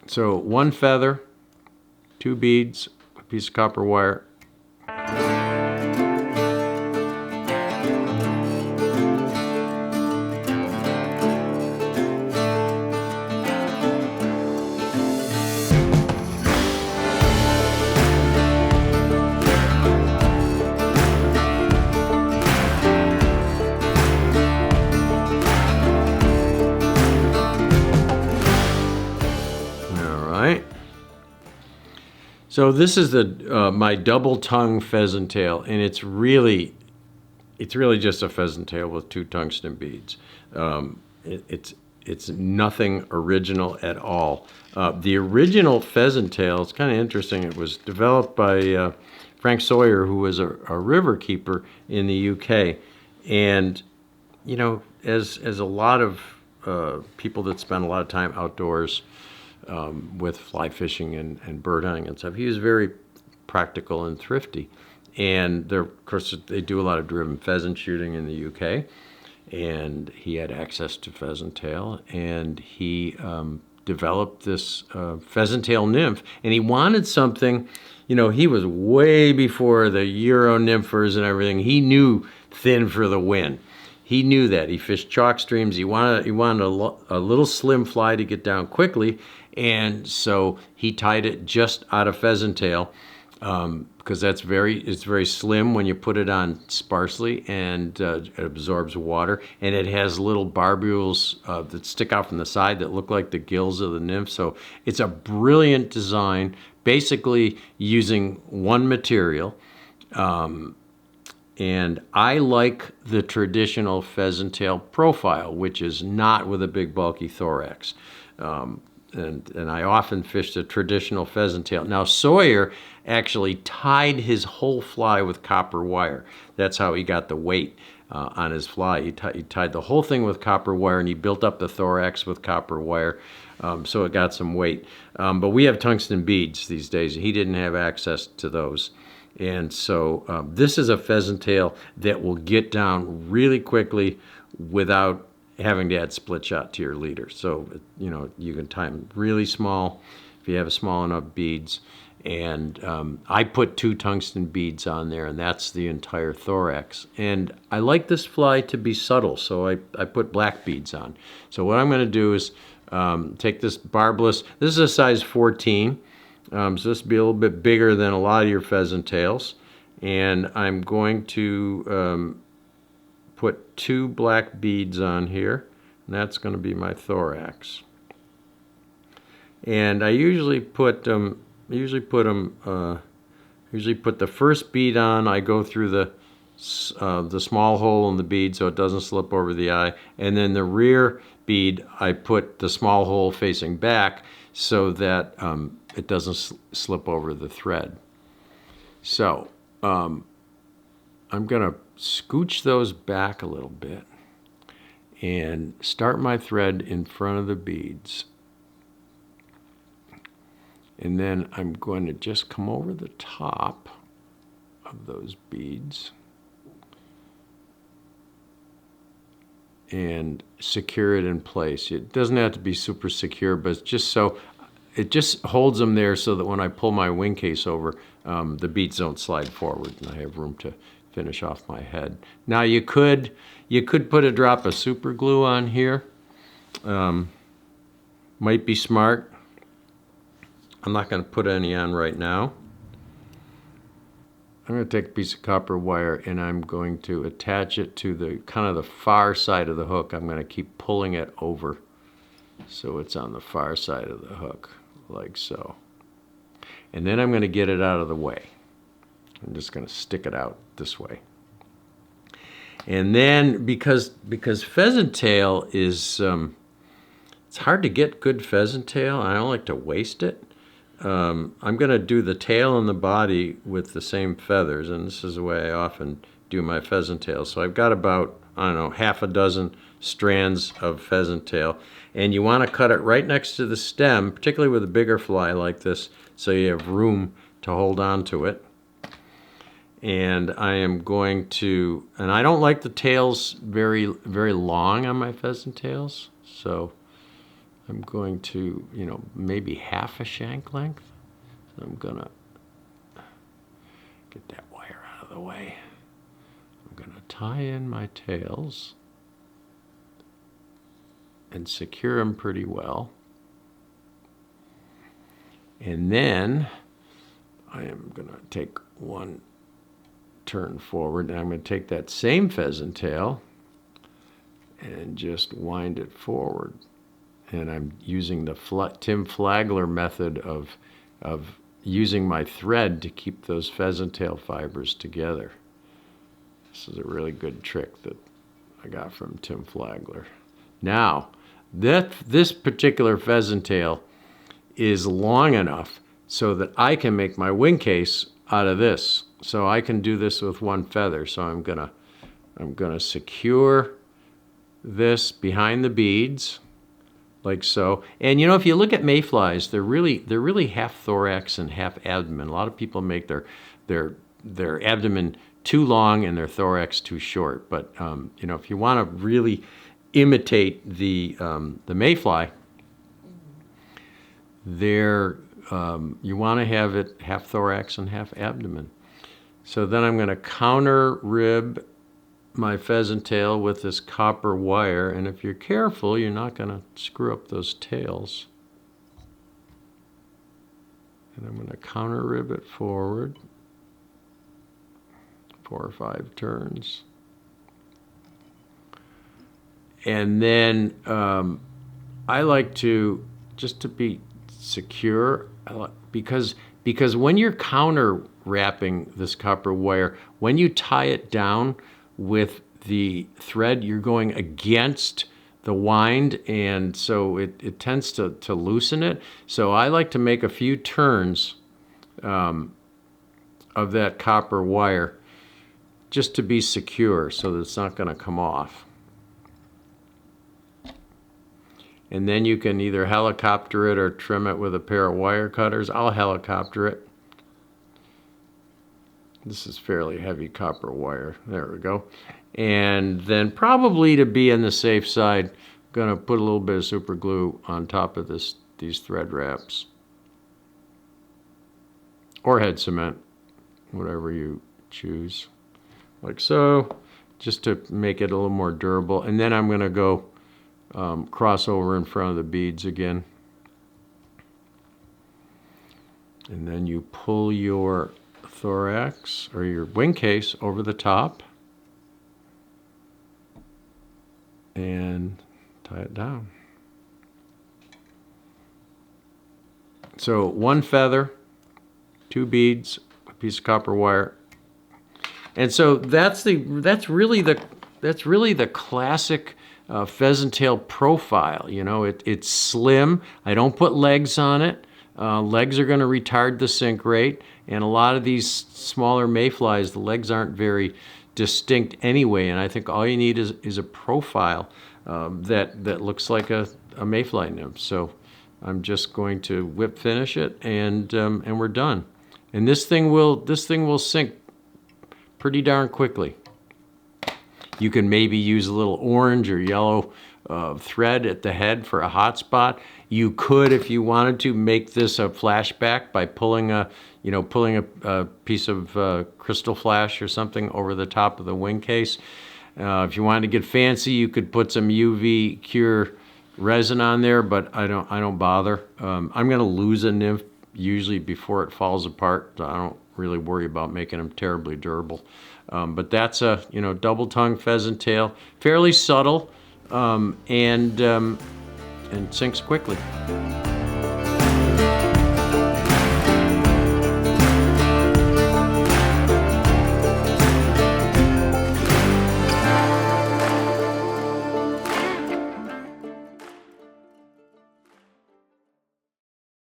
So 1 feather, 2 beads, a piece of copper wire. So this is the my double tongue pheasant tail, and it's really just a pheasant tail with 2 tungsten beads. It's nothing original at all. The original pheasant tail, it's kind of interesting. It was developed by Frank Sawyer, who was a river keeper in the UK, and you know, as a lot of people that spend a lot of time outdoors. With fly fishing and bird hunting and stuff. He was very practical and thrifty. And of course, they do a lot of driven pheasant shooting in the UK. And he had access to pheasant tail. And he developed this pheasant tail nymph. And he wanted something, you know, he was way before the Euro nymphers and everything. He knew thin for the win. He knew that. He fished chalk streams. He wanted a little slim fly to get down quickly. And so he tied it just out of pheasant tail because it's very slim when you put it on sparsely, and it absorbs water. And it has little barbules that stick out from the side that look like the gills of the nymph. So it's a brilliant design, basically using one material. And I like the traditional pheasant tail profile, which is not with a big bulky thorax. And I often fish the traditional pheasant tail. Now Sawyer actually tied his whole fly with copper wire. That's how he got the weight on his fly. He tied the whole thing with copper wire, and he built up the thorax with copper wire, so it got some weight. But we have tungsten beads these days. He didn't have access to those. And so this is a pheasant tail that will get down really quickly without having to add split shot to your leader. So, you know, you can tie them really small if you have small enough beads. And I put 2 tungsten beads on there, and that's the entire thorax. And I like this fly to be subtle, so I put black beads on. So what I'm going to do is take this barbless. This is a size 14. So this will be a little bit bigger than a lot of your pheasant tails. And I'm going to put 2 black beads on here, and that's going to be my thorax. And I usually put the first bead on. I go through the small hole in the bead so it doesn't slip over the eye, and then the rear bead I put the small hole facing back so that it doesn't slip over the thread. So I'm going to scooch those back a little bit and start my thread in front of the beads. And then I'm going to just come over the top of those beads and secure it in place. It doesn't have to be super secure, but it's just so it just holds them there so that when I pull my wing case over, the beads don't slide forward, and I have room to finish off my head. Now you could put a drop of super glue on here. Might be smart. I'm not going to put any on right now. I'm going to take a piece of copper wire and I'm going to attach it to the kind of the far side of the hook. I'm going to keep pulling it over so it's on the far side of the hook, like so. And then I'm going to get it out of the way. I'm just going to stick it out this way. And then because pheasant tail is, it's hard to get good pheasant tail, and I don't like to waste it. I'm going to do the tail and the body with the same feathers, and this is the way I often do my pheasant tail. So I've got about, I don't know, half a dozen strands of pheasant tail, and you want to cut it right next to the stem, particularly with a bigger fly like this, so you have room to hold on to it. And I am going to, and I don't like the tails very, very long on my pheasant tails, so I'm going to, maybe half a shank length. I'm gonna get that wire out of the way. I'm gonna tie in my tails and secure them pretty well. And then I am gonna take one turn forward, and I'm gonna take that same pheasant tail and just wind it forward. And I'm using the Tim Flagler method of using my thread to keep those pheasant tail fibers together. This is a really good trick that I got from Tim Flagler. Now, this particular pheasant tail is long enough so that I can make my wing case out of this. So I can do this with one feather. So I'm gonna secure this behind the beads, like so. And if you look at mayflies, they're really half thorax and half abdomen. A lot of people make their abdomen too long and their thorax too short. But if you want to really imitate the mayfly, you want to have it half thorax and half abdomen. So then I'm going to counter rib my pheasant tail with this copper wire, and if you're careful, you're not going to screw up those tails. And I'm going to counter rib it forward 4 or 5 turns. And then I like to, just to be secure, because when you're counter wrapping this copper wire, when you tie it down with the thread, you're going against the wind, and so it tends to loosen it. So I like to make a few turns of that copper wire just to be secure so that it's not going to come off. And then you can either helicopter it or trim it with a pair of wire cutters. I'll helicopter it. This is fairly heavy copper wire. There we go. And then, probably to be on the safe side, I'm going to put a little bit of super glue on top of these thread wraps. Or head cement, whatever you choose. Like so, just to make it a little more durable. And then I'm going to go cross over in front of the beads again. And then you pull your thorax or your wing case over the top and tie it down. So 1 feather, 2 beads, a piece of copper wire. And so that's really the classic pheasant tail profile. It's slim. I don't put legs on it. Legs are going to retard the sink rate, and a lot of these smaller mayflies, the legs aren't very distinct anyway, and I think all you need is a profile that looks like a mayfly nymph. So I'm just going to whip finish it, and we're done. And this thing will sink pretty darn quickly. You can maybe use a little orange or yellow thread at the head for a hot spot. You could, if you wanted to, make this a flashback by pulling a piece of crystal flash or something over the top of the wing case. If you wanted to get fancy, you could put some UV cure resin on there, but I don't bother. I'm going to lose a nymph usually before it falls apart, so I don't really worry about making them terribly durable. But that's a double-tongued pheasant tail, fairly subtle, and sinks quickly.